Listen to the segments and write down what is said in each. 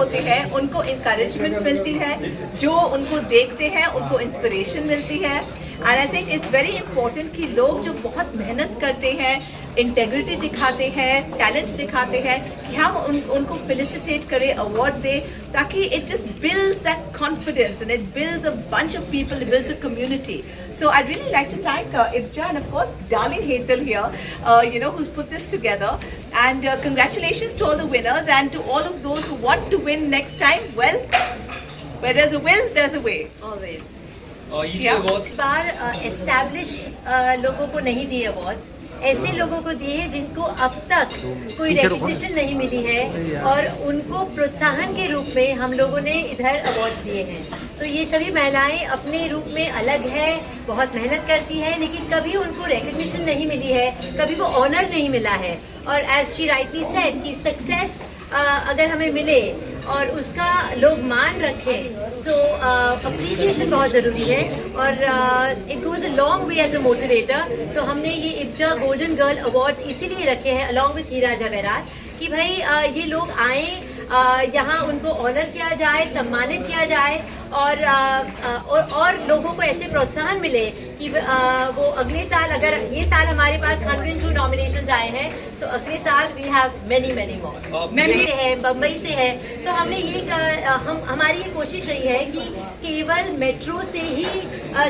होते हैं उनको इंकरेजमेंट मिलती है, जो उनको देखते हैं उनको इंस्पिरेशन मिलती है। And I think it's very important कि लोग जो बहुत मेहनत करते हैं, इंटेग्रिटी दिखाते हैं, टैलेंट दिखाते हैं, कि हम उनको फेलिसिटेट करें, अवार्ड दें, ताकि it just builds that confidence and it builds a bunch of people, it builds a community. So I'd really like to thank Ibja and of course Darlene Hetal here, who's put this together. And congratulations to all the winners and to all of those who want to win next time. Well, where there's a will, there's a way. Always. ये awards इस बार establish लोगों को नहीं दिए awards, ऐसे लोगों को दिए हैं जिनको अब तक कोई रिकग्निशन नहीं मिली है और उनको प्रोत्साहन के रूप में हम लोगों ने इधर अवार्ड्स दिए हैं. तो ये सभी महिलाएं अपने रूप में अलग है, बहुत मेहनत करती है, लेकिन कभी उनको रिकग्निशन नहीं मिली है, कभी वो ऑनर नहीं मिला है. और एज शी राइटली सेड कि सक्सेस अगर हमें मिले और उसका लोग मान रखें, सो अप्रिसिएशन बहुत ज़रूरी है. और it goes a long way as a motivator. तो हमने ये इब्जा गोल्डन गर्ल अवार्ड इसीलिए रखे हैं अलॉन्ग विथ हीरा जवेरात, कि भाई ये लोग आए, यहाँ उनको ऑनर किया जाए, सम्मानित किया जाए और लोगों को ऐसे प्रोत्साहन मिले कि वो अगले साल, अगर ये साल हमारे पास 102 नॉमिनेशंस आए हैं तो अगले साल we have many more. Delhi से है, बम्बई से है. तो हमने ये हमारी ये कोशिश रही है कि केवल मेट्रो से ही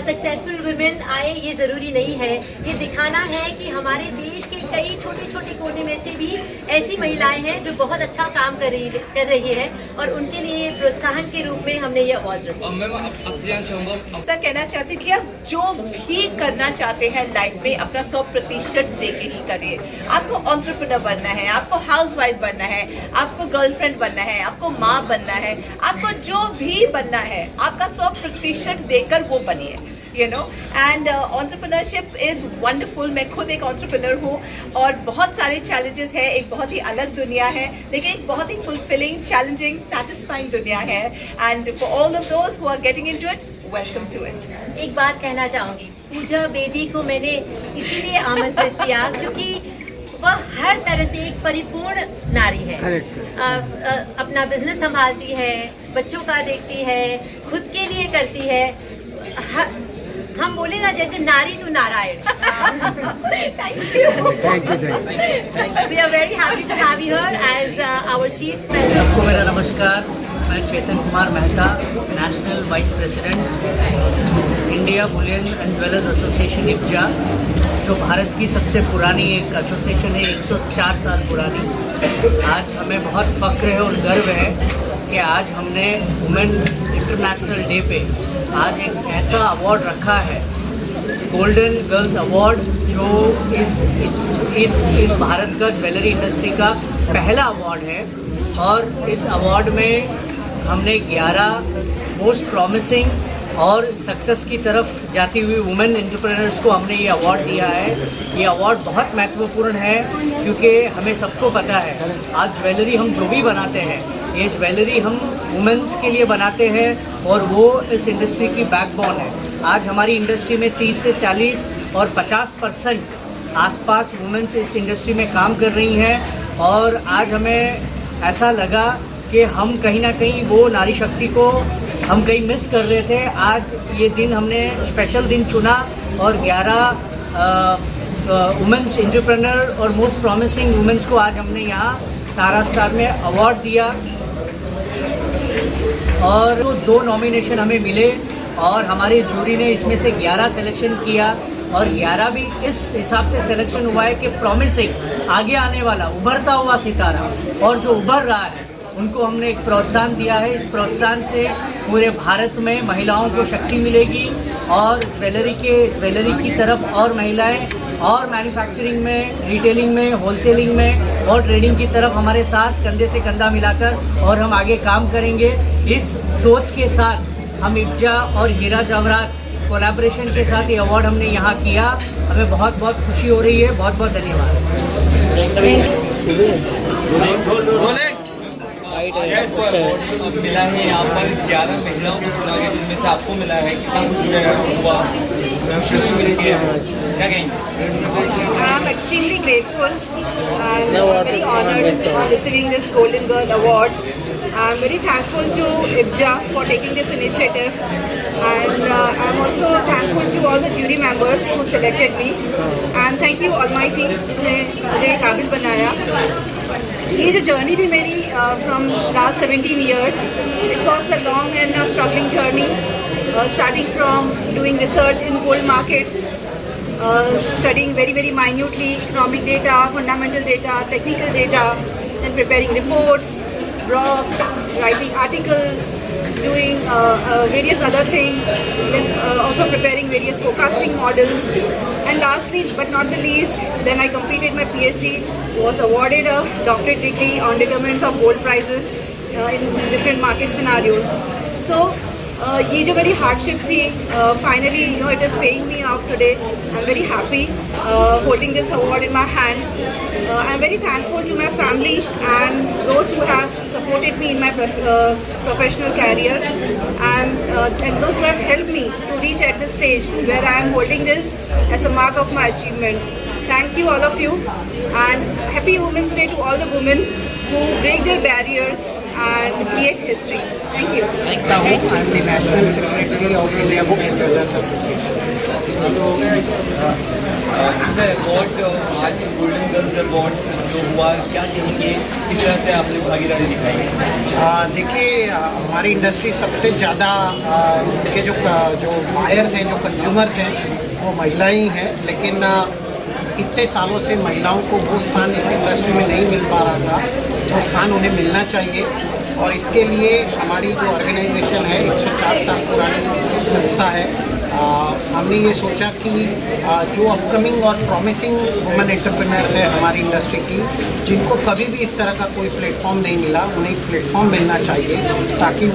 सक्सेसफुल वुमेन आए ये ज़रूरी नहीं है. ये दिखाना है कि हमारे देश के कई छोटे छोटे कोने में से भी ऐसी महिलाएं हैं जो बहुत अच्छा काम कर रही है और उनके लिए प्रोत्साहन के रूप में हमने ये अवार्ड रखा. मैम आपसे जानना चाहूँगा, अब तक कहना चाहती थी, आप जो भी करना चाहते हैं लाइफ में अपना 100% दे के ही करिए. आपको एंटरप्रेन्योर बनना है, आपको हाउसवाइफ बनना है, आपको गर्लफ्रेंड बनना है, आपको माँ बनना है, आपको जो भी बनना है, आपका 100% देकर वो बनिए. And entrepreneurship is wonderful. मैं खुद एक एंटरप्रेन्योर हूँ और बहुत सारे चैलेंजेस है. एक बहुत ही अलग दुनिया है, लेकिन एक बहुत ही फुलफिलिंग, चैलेंजिंग, सेटिस्फाइंग दुनिया है. And for all of those who are getting into it, welcome to it. एक बात कहना चाहूँगी, पूजा बेदी को मैंने इसीलिए आमंत्रित किया क्योंकि वह हर तरह से एक परिपूर्ण नारी है. अपना बिजनेस संभालती है, बच्चों का देखती है, खुद के लिए करती है. हम बोले ना जैसे नारी टू नारायण. Thank you. We are very happy to have you here as our chief president. सबको मेरा नमस्कार. मैं Chetan Kumar Mehta, national vice president India bullion and jewellers association IBJA, जो भारत की सबसे पुरानी एक एसोसिएशन है, 104 साल पुरानी. आज हमें बहुत फ़ख्र है और गर्व है कि आज हमने वुमेन इंटरनेशनल डे पे आज एक ऐसा अवार्ड रखा है, गोल्डन गर्ल्स अवार्ड, जो इस भारत का ज्वेलरी इंडस्ट्री का पहला अवार्ड है. और इस अवार्ड में हमने 11 मोस्ट प्रॉमिसिंग और सक्सेस की तरफ जाती हुई वुमेन एंटरप्रेन्योर्स को हमने ये अवार्ड दिया है. ये अवार्ड बहुत महत्वपूर्ण है क्योंकि हमें सबको पता है आज ज्वेलरी हम जो भी बनाते हैं, ये ज्वेलरी हम वुमेन्स के लिए बनाते हैं और वो इस इंडस्ट्री की बैकबोन है. आज हमारी इंडस्ट्री में 30 से 40 और 50% आसपास वुमेन्स इस इंडस्ट्री में काम कर रही हैं. और आज हमें ऐसा लगा कि हम कहीं ना कहीं वो नारी शक्ति को हम कहीं मिस कर रहे थे. आज ये दिन हमने स्पेशल दिन चुना और 11 वुमेन्स एंटरप्रेन्योर और मोस्ट प्रॉमिसिंग वुमेन्स को आज हमने यहाँ सहारा में अवार्ड दिया. और 2 नॉमिनेशन हमें मिले और हमारी जूरी ने इसमें से 11 सिलेक्शन किया और 11 भी इस हिसाब से सिलेक्शन हुआ है कि प्रॉमिसिंग, आगे आने वाला, उभरता हुआ सितारा, और जो उभर रहा है उनको हमने एक प्रोत्साहन दिया है. इस प्रोत्साहन से पूरे भारत में महिलाओं को शक्ति मिलेगी और ज्वेलरी की तरफ और महिलाएं और मैन्युफैक्चरिंग में, रिटेलिंग में, होलसेलिंग में और ट्रेडिंग की तरफ हमारे साथ कंधे से कंधा मिलाकर और हम आगे काम करेंगे. इस सोच के साथ हम इब्जा और हीरा जवेरात कोलैबोरेशन के साथ ये अवार्ड हमने यहाँ किया. हमें बहुत बहुत खुशी हो रही है. बहुत बहुत धन्यवाद. अब मिला है यहाँ पर 11 महिलाओं को चुना गया, जिनमें से आपको मिला है. कितना खुशी हुआ, खुशी हुई मिलती है, क्या कहेंगे? I'm extremely grateful and very honored for receiving this Golden Girl Award. I'm very thankful to IBJA for taking this initiative, and I'm also thankful to all the jury members who selected me, and thank you Almighty जिसने मुझे काबिल बनाया। ये जो journey थी मेरी from last 17 years, it was a long and a struggling journey, starting from doing research in gold markets, studying very minutely economic data, fundamental data, technical data, then preparing reports, blogs, writing articles, doing various other things, then also preparing various forecasting models, and lastly but not the least, then I completed my PhD, was awarded a doctorate degree on determinants of gold prices in different market scenarios. So ये जो मेरी hardship थी, finally you know it is paying me out today. I am very happy holding this award in my hand. I am very thankful to my family and दोस्त who have supported me in my professional career, and those who have helped me to reach at this stage where I am holding this as a mark of my achievement. Thank you all of you, and happy Women's Day to all the women who break their barriers and create history. Thank you. I am the National Secretary of India Book Users Association. जैसे award आज golden girls award जो हुआ, क्या कहेंगे, किस तरह से आपने भागीदारी दिखाई? देखिए, हमारी इंडस्ट्री सबसे ज़्यादा के जो बायर्स हैं, जो कंज्यूमर्स हैं, वो महिलाएं ही हैं, लेकिन इतने सालों से महिलाओं को वो स्थान इस इंडस्ट्री में नहीं मिल पा रहा था, जो स्थान उन्हें मिलना चाहिए। और इसके लिए हमारी जो ऑर्गेनाइजेशन है, 104 साल पुरानी संस्था है, हमने ये सोचा कि जो अपकमिंग और प्रॉमिसिंग वुमेन एंटरप्रेन्योर्स है हमारी इंडस्ट्री की, जिनको कभी भी इस तरह का कोई प्लेटफॉर्म नहीं मिला, उन्हें एक प्लेटफॉर्म मिलना चाहिए ताकि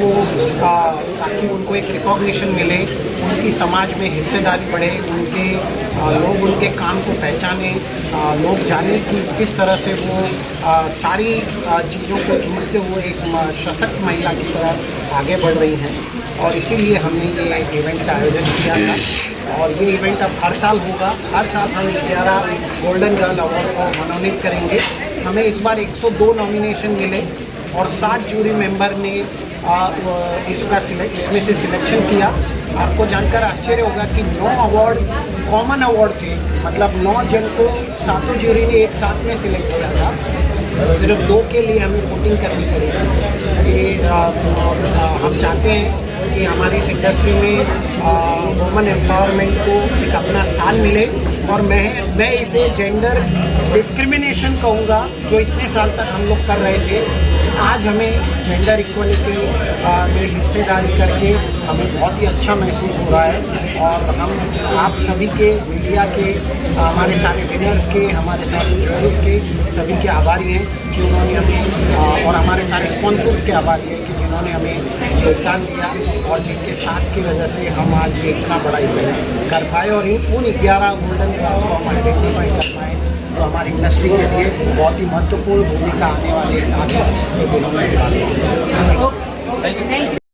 उनको एक रिकॉग्निशन मिले, उनकी समाज में हिस्सेदारी बढ़े, लोग उनके काम को पहचाने, लोग जाने कि किस तरह से वो सारी चीज़ों को जूझते हुए एक सशक्त महिला की तरह आगे बढ़ रही हैं। और इसीलिए हमने ये इवेंट का आयोजन किया था, और ये इवेंट अब हर साल होगा। हर साल हम 11 गोल्डन गर्ल अवार्ड को मनोनीत करेंगे। हमें इस बार 102 नॉमिनेशन मिले और 60 जूरी मेंबर ने इसमें से सिलेक्शन किया। आपको जानकर आश्चर्य होगा कि 9 अवार्ड कॉमन अवार्ड थे, मतलब 9 जन को 7 जूरी ने एक साथ में सिलेक्ट किया था, सिर्फ 2 के लिए हमें वोटिंग करनी पड़ेगी। ये हम चाहते हैं कि हमारी इस इंडस्ट्री में वुमेन एम्पावरमेंट को एक अपना स्थान मिले, और मैं इसे जेंडर डिस्क्रिमिनेशन कहूँगा, जो इतने साल तक हम लोग कर रहे थे। आज हमें जेंडर इक्वलिटी में हिस्सेदारी करके हमें बहुत ही अच्छा महसूस हो रहा है, और हम आप सभी के, मीडिया के, हमारे सारे विनर्स के, हमारे सारे ज्वेलर्स के, सभी के आभारी हैं कि उन्होंने हमें, और हमारे सारे स्पॉन्सर्स के आभारी हैं कि जिन्होंने हमें योगदान दिया और जिनके साथ की वजह से हम आज ये इतना बड़ा इवेंट कर पाए, और उन 11 गोल्डन गर्ल्स को हम आइडेंटिफाई कर पाए, तो हमारी इंडस्ट्री के लिए बहुत ही महत्वपूर्ण भूमिका आने वाले आगे दिनों में। Thank you.